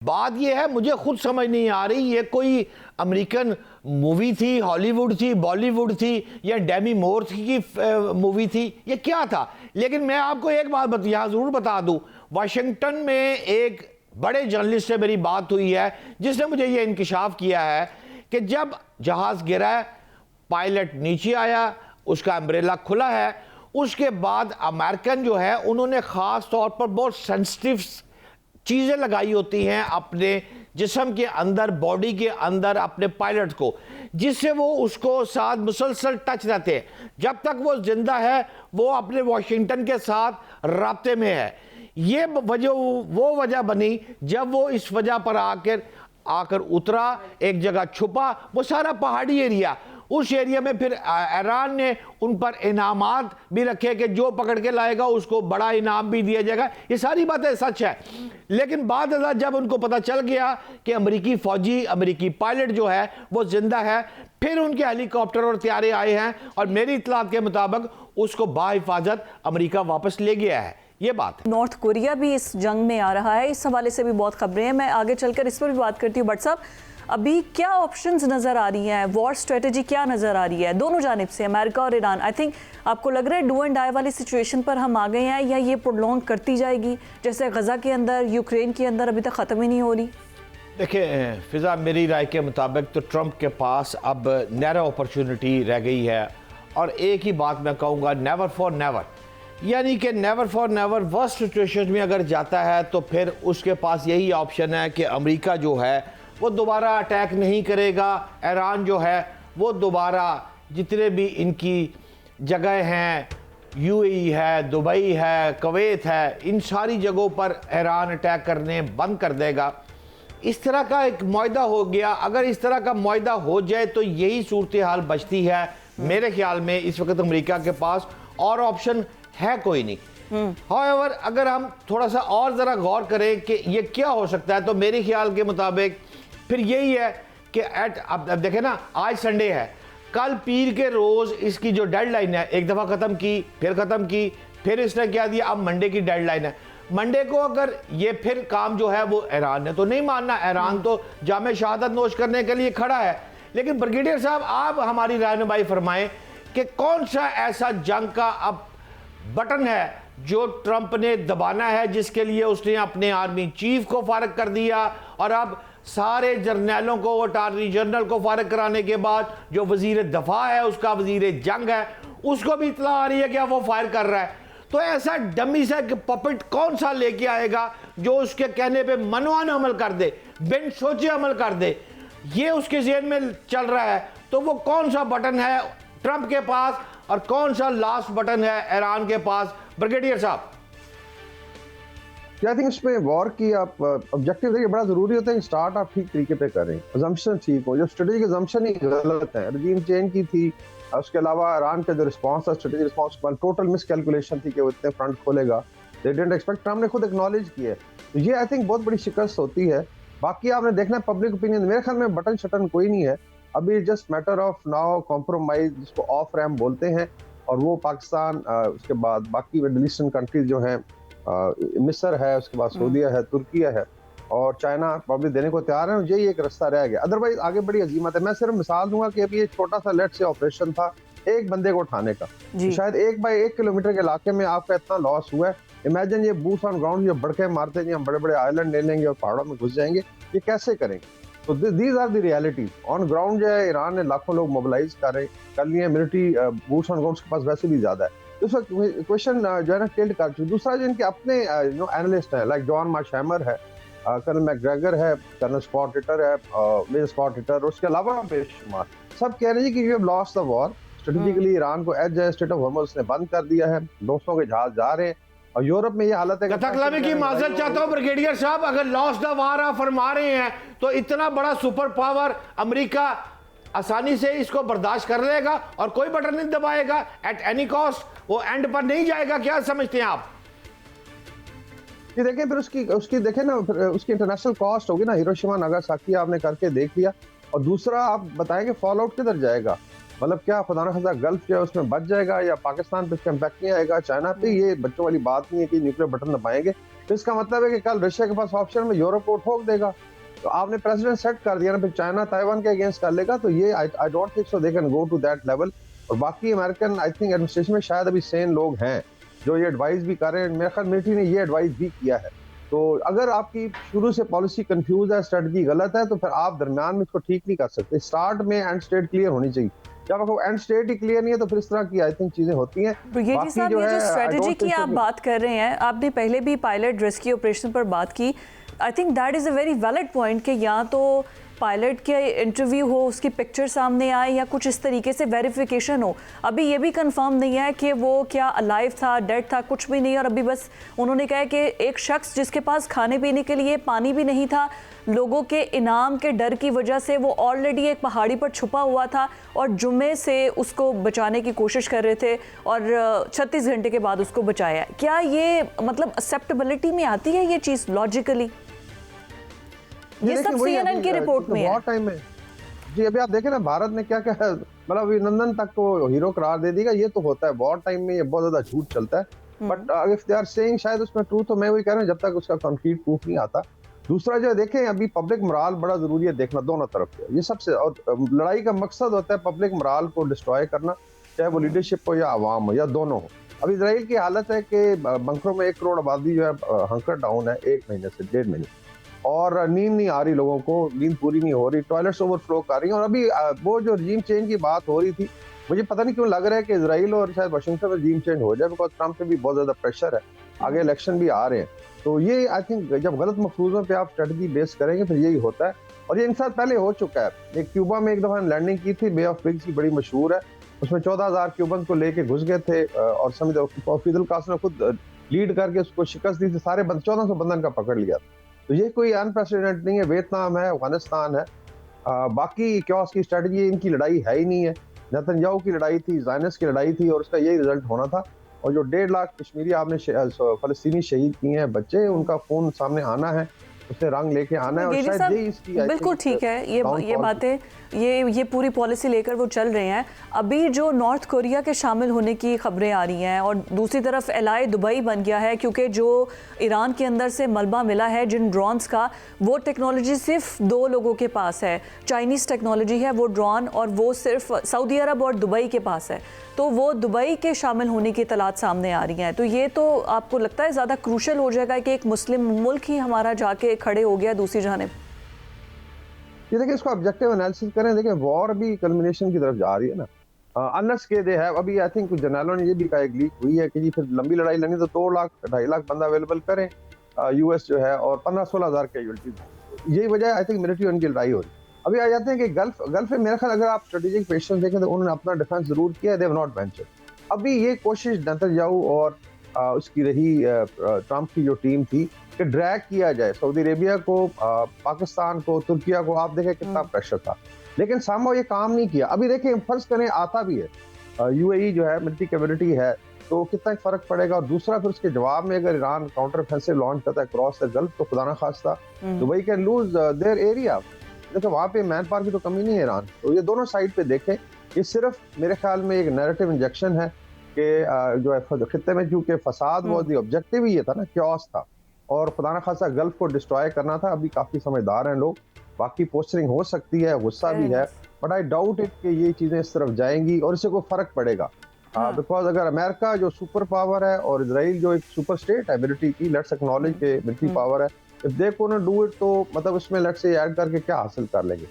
बात यह है, मुझे खुद समझ नहीं आ रही ये कोई अमेरिकन मूवी थी, हॉलीवुड थी, बॉलीवुड थी या डेमी मोर की मूवी थी, ये क्या था। लेकिन मैं आपको एक बात यहाँ ज़रूर बता दूँ, वाशिंगटन में एक बड़े जर्नलिस्ट से मेरी बात हुई है जिसने मुझे ये इंकशाफ किया है कि जब जहाज़ गिरा, पायलट नीचे आया, उसका अम्ब्रेला खुला है, उसके बाद अमेरिकन जो है उन्होंने ख़ास तौर पर बहुत सेंसिटिव चीज़ें लगाई होती हैं अपने जिस्म के अंदर, बॉडी के अंदर अपने पायलट को, जिससे वो उसको साथ मुसलसल टच रहते हैं। जब तक वो जिंदा है वो अपने वाशिंगटन के साथ राब्ते में है। ये वो वजह बनी जब वो इस वजह पर आकर उतरा, एक जगह छुपा, वो सारा पहाड़ी एरिया, उस एरिया में फिर ईरान ने उन पर इनामात भी रखे कि जो पकड़ के लाएगा उसको बड़ा इनाम भी दिया जाएगा। ये सारी बातें सच है। लेकिन बाद जब उनको पता चल गया कि अमेरिकी फौजी, अमेरिकी पायलट जो है वो जिंदा है, फिर उनके हेलीकॉप्टर और तैयारे आए हैं और मेरी इत्तलात के मुताबिक उसको बाहिफाजत अमेरिका वापस ले गया है। ये बात है। नॉर्थ कोरिया भी इस जंग में आ रहा है, इस हवाले से भी बहुत खबरें हैं। मैं आगे चलकर इस पर भी बात करती हूँ। बट साहब, अभी क्या ऑप्शंस नज़र आ रही हैं, वॉर स्ट्रेटजी क्या नज़र आ रही है दोनों जानिब से, अमेरिका और ईरान? आई थिंक आपको लग रहा है डू एंड डाई वाली सिचुएशन पर हम आ गए हैं, या ये प्रोलॉन्ग करती जाएगी जैसे गज़ा के अंदर, यूक्रेन के अंदर अभी तक ख़त्म ही नहीं हो रही? देखिए फिज़ा, मेरी राय के मुताबिक तो ट्रंप के पास अब नैरो अपॉर्चुनिटी रह गई है। और एक ही बात मैं कहूँगा, नेवर फॉर नेवर, यानी कि never for never worst situation में अगर जाता है तो फिर उसके पास यही ऑप्शन है कि अमेरिका जो है वो दोबारा अटैक नहीं करेगा। ईरान जो है वो दोबारा जितने भी इनकी जगह हैं, यूएई है, दुबई है, कुवैत है, इन सारी जगहों पर ईरान अटैक करने बंद कर देगा। इस तरह का एक मुआहदा हो गया। अगर इस तरह का मुआहदा हो जाए तो यही सूरत हाल बचती है मेरे ख्याल में। इस वक्त अमेरिका के पास और ऑप्शन है कोई नहीं। हाउएवर, अगर हम थोड़ा सा और ज़रा गौर करें कि ये क्या हो सकता है, तो मेरे ख्याल के मुताबिक फिर यही है कि अब देखें ना, आज संडे है, कल पीर के रोज़ इसकी जो डेडलाइन है, एक दफ़ा ख़त्म की, फिर ख़त्म की, फिर इसने क्या दिया, अब मंडे की डेडलाइन है। मंडे को अगर ये फिर काम जो है वो ईरान ने तो नहीं मानना, ईरान तो जामे शहादत नोश करने के लिए खड़ा है। लेकिन ब्रिगेडियर साहब, आप हमारी रहनुमाई फरमाएं कि कौन सा ऐसा जंग का अब बटन है जो ट्रंप ने दबाना है, जिसके लिए उसने अपने आर्मी चीफ को फारग कर दिया और अब सारे जर्नलों को, अटॉर्नी जनरल को फारग कराने के बाद जो वजीर दफा है, उसका वजीर जंग है, उसको भी इतला आ रही है कि अब वो फायर कर रहा है। तो ऐसा डमी सा कि पपेट कौन सा लेके आएगा जो उसके कहने पे मनवान अमल कर दे, बिन सोचे अमल कर दे, ये उसके ज़हन में चल रहा है। तो वो कौन सा बटन है ट्रंप के पास और कौन सा लास्ट बटन है ईरान के पास, ब्रिगेडियर साहब? आई थिंक इसमें वॉर की आप ऑब्जेक्टिव देखिए, बड़ा जरूरी होता है कि स्टार्ट आप ठीक तरीके पे करें, अजम्पशन ठीक हो। जो स्ट्रेटेजिक अजम्पशन ही गलत है, रजीम चेंज की थी, उसके अलावा ईरान का जो रिस्पांस था, स्ट्रेटेजिक रिस्पांस पर टोटल मिस कैलकुलेशन थी कि वो इतने फ्रंट खोलेगा। दे डिडंट एक्सपेक्ट, ट्रम्प ने खुद एक्नॉलेज किया है। तो ये आई थिंक बहुत बड़ी शिकस्त होती है। बाकी आपने देखना है पब्लिक ओपिनियन, मेरे ख्याल में बटन शटन कोई नहीं है अभी, just matter of now compromise, जिसको ऑफ रैम्प बोलते हैं। और वो पाकिस्तान, उसके बाद बाकी मिडल ईस्टर्न कंट्रीज जो हैं, मिस्र है, उसके बाद सऊदीया है, तुर्किया है और चाइना प्रॉब्लम देने को तैयार है। यही एक रास्ता रह गया, अदरवाइज आगे बड़ी अजीमत है। मैं सिर्फ मिसाल दूंगा कि अभी ये छोटा सा लेट से ऑपरेशन था एक बंदे को उठाने का, तो शायद 1 बाई 1 किलोमीटर के इलाके में आपका इतना लॉस हुआ है। इमेजिन ये बूट्स ऑन ग्राउंड जो बड़के मारते हैं, हम बड़े बड़े आइलैंड ले लेंगे और पहाड़ों में घुस जाएंगे, ये कैसे करेंगे? तो these are the realities on ground. जो है ईरान ने लाखों लोग मोबिलाइज कर लिए, मिलिट्री बूट्स ऑन ग्राउंड के पास वैसे भी ज्यादा है। इस वक्त क्वेश्चन जो है ना टिल्ट कर चुकी। दूसरा जो इनके अपने एनालिस्ट हैं, लाइक जॉन मार्शैमर है, कर्नल मैकग्रेगर है, कर्नल स्कॉट रिटर है, मेजर स्कॉट रिटर, उसके अलावा बेशुमार सब कह रहे हैं कि you have lost the war strategically. Iran को एज स्टेट ऑफ हॉर्मुज़ ने बंद कर दिया है, दोस्तों के जहाज जा रहे हैं और यूरोप में ये हालत है। कथकलामी की माजरत चाहता हूं ब्रिगेडियर साहब, अगर लॉस्ट द वॉर आप फरमा रहे हैं तो इतना बड़ा सुपर पावर अमेरिका आसानी से इसको बर्दाश्त कर लेगा और कोई बटन नहीं दबाएगा एट एनी कॉस्ट, वो एंड पर नहीं जाएगा, क्या समझते हैं आप? ये देखें फिर उसकी देखें ना, फिर उसकी इंटरनेशनल कॉस्ट होगी ना, हिरोशिमा नागासाकी आपने करके देख लिया। और दूसरा आप बताएंगे फॉल आउट किधर जाएगा, मतलब क्या खुदा न खास्ता गल्फ जो है उसमें बच जाएगा या पाकिस्तान पे इसका इम्पैक्ट नहीं आएगा, चाइना पे? ये बच्चों वाली बात नहीं है कि न्यूक्लियर बटन दबाएंगे। तो इसका मतलब है कि कल रशिया के पास ऑप्शन में यूरोप को ठोक देगा। तो आपने प्रेसिडेंट सेट कर दिया ना, फिर चाइना ताइवान के अगेंस्ट कर लेगा, तो ये I don't think so they can go to that level. और बाकी अमेरिकन आई थिंक एडमिनिस्ट्रेशन में शायद अभी सेन लोग हैं जो ये एडवाइस भी कर रहे हैं। मेरे ख्याल मिलिट्री ने ये एडवाइस भी किया है। तो अगर आपकी शुरू से पॉलिसी कंफ्यूज है, स्ट्रेटजी गलत है, तो फिर आप दरमियान में इसको ठीक नहीं कर सकते। स्टार्ट में एंड स्टेट क्लियर होनी चाहिए। जब आपको एंड स्टेट ही क्लियर नहीं है तो फिर इस तरह की आई थिंक चीजें होती हैं। ब्रिगेडियर साहब, ये जो स्ट्रेटजी की आप बात कर रहे हैं, आपने पहले भी पायलट रेस्क्यू ऑपरेशन पर बात की। I think that is a very valid point कि या तो पायलट के इंटरव्यू हो, उसकी पिक्चर सामने आए, या कुछ इस तरीके से वेरिफिकेशन हो। अभी ये भी कंफर्म नहीं है कि वो क्या अलाइव था, डेड था, कुछ भी नहीं। और अभी बस उन्होंने कहा कि एक शख्स जिसके पास खाने पीने के लिए पानी भी नहीं था, लोगों के इनाम के डर की वजह से वो ऑलरेडी एक पहाड़ी पर छुपा हुआ था और जुम्मे से उसको बचाने की कोशिश कर रहे थे और 36 घंटे के बाद उसको बचाया। क्या ये मतलब एक्सेप्टेबिलिटी में आती है ये चीज़ लॉजिकली? ये सब CNN की रिपोर्ट में है। टाइम में जी अभी आप देखें ना, भारत ने क्या क्या मतलब अभिनंदन तक को हीरो करार दे देगा। ये तो होता है वॉर टाइम में, ये बहुत ज्यादा झूठ चलता है। But if they are saying शायद उसमें ट्रूथ, तो मैं वही कह रहा हूँ जब तक उसका कंक्रीट प्रूफ नहीं आता। दूसरा जो देखें, अभी पब्लिक मोराल बड़ा जरूरी है देखना दोनों तरफ से। ये सबसे, और लड़ाई का मकसद होता है पब्लिक मोराल को डिस्ट्रॉय करना, चाहे वो लीडरशिप हो या आवाम हो या दोनों हो। अब इजराइल की हालत है कि बंकरों में 1 करोड़ आबादी जो है हंकर डाउन है 1 महीने से 1.5 महीने, और नींद नहीं आ रही लोगों को, नींद पूरी नहीं हो रही, टॉयलेट्स ओवरफ्लो कर रही हैं। और अभी वो जो रजीम चेंज की बात हो रही थी, मुझे पता नहीं क्यों लग रहा है कि इजराइल और शायद वाशिंगटन में रजीम चेंज हो जाए, बिकॉज ट्रम्प पे भी बहुत ज्यादा प्रेशर है, आगे इलेक्शन भी आ रहे हैं। तो ये आई थिंक जब गलत मफरूजों पे आप स्ट्रेटजी बेस करेंगे फिर यही होता है। और ये इन साल पहले हो चुका है। एक क्यूबा में एक दफा लैंडिंग की थी, बे ऑफ पिग्स की बड़ी मशहूर है, उसमें 14,000 क्यूबन को लेके घुस गए थे और फिदल कास्ट्रो ने खुद लीड करके उसको शिकस्त दी थी, सारे 1400 बंदन का पकड़ लिया। तो ये कोई अनप्रेसिडेंट नहीं है। वियतनाम है, अफगानिस्तान है, बाकी क्योस की स्ट्रेटजी, इनकी लड़ाई है ही नहीं है। नेतन्याहू की लड़ाई थी, ज़ायनिस्ट की लड़ाई थी, और उसका यही रिजल्ट होना था। और जो 1.5 लाख कश्मीरी आपने फलस्तीनी शहीद किए हैं बच्चे, उनका खून सामने आना है, उसने रंग लेके आना है। और शायद यही इसकी बिल्कुल ठीक है, ये बातें, ये पूरी पॉलिसी लेकर वो चल रहे हैं। अभी जो नॉर्थ कोरिया के शामिल होने की खबरें आ रही हैं, और दूसरी तरफ एलआई दुबई बन गया है, क्योंकि जो ईरान के अंदर से मलबा मिला है जिन ड्रोन्स का, वो टेक्नोलॉजी सिर्फ 2 लोगों के पास है। चाइनीज़ टेक्नोलॉजी है वो ड्रोन, और वो सिर्फ सऊदी अरब और दुबई के पास है। तो वो दुबई के शामिल होने की इतलात सामने आ रही हैं। तो ये तो आपको लगता है ज़्यादा क्रूशल हो जाएगा कि एक मुस्लिम मुल्क ही हमारा जाके खड़े हो गया दूसरी जानिब? ये देखिए, इसको ऑब्जेक्टिव एनालिसिस करें, देखिए वॉर भी कल्मिनेशन की तरफ जा रही है ना। अनलेस के दे है, अभी आई थिंक कुछ जनरलों ने ये भी कहा, एक लीक हुई है कि जी फिर लंबी लड़ाई लड़नी तो 2 लाख 2.5 लाख बंदा अवेलेबल करें यूएस जो है, और 15-16 हज़ार कैजुअल्टीज। यही वजह आई थिंक मिलिट्री उनकी लड़ाई हो रही। अभी आ जाते हैं कि गल्फ में मेरा ख्याल अगर आप स्ट्रेटेजिक पेशेंस देखें तो उन्होंने अपना डिफेंस जरूर किया, दे हैव नॉट वेंचर्ड। अभी ये कोशिश नेतन्याहू और उसकी रही ट्रम्प की जो टीम थी कि ड्रैग किया जाए सऊदी अरेबिया को, पाकिस्तान को, तुर्किया को। आप देखें कितना प्रेशर था, लेकिन सामो ये काम नहीं किया। अभी देखें, फर्ज करें आता भी है, यूएई जो है मिलिट्री कैपेबिलिटी है, तो कितना फर्क पड़ेगा। और दूसरा, फिर उसके जवाब में अगर ईरान काउंटर ऑफेंसिव लॉन्च करता है क्रॉस द गल्फ, तो खुदा ना खास्ता Dubai can lose their area. देखो वहाँ पे मैन पावर की तो कमी नहीं है ईरान। तो ये दोनों साइड पे देखें, ये सिर्फ मेरे ख्याल में एक नैरेटिव इंजेक्शन है कि जो है खित्ते में, क्योंकि फसाद वो ऑब्जेक्टिव ही ये था ना, क्योस था, और खुदा ना खासा गल्फ को डिस्ट्रॉय करना था। अभी काफी समझदार हैं लोग, बाकी पोस्टरिंग हो सकती है, गुस्सा भी है, बट आई डाउट इट कि ये चीजें इस तरफ जाएंगी और इससे कोई फर्क पड़ेगा। बिकॉज अगर अमेरिका जो सुपर पावर है और इजराइल जो एक सुपर स्टेट है मिलिट्री की, लेट्स एक्नॉलेज के मिलिट्री पावर है, if they can do it, तो मतलब उसमें लेट्स से ऐड करके क्या हासिल कर लेंगे।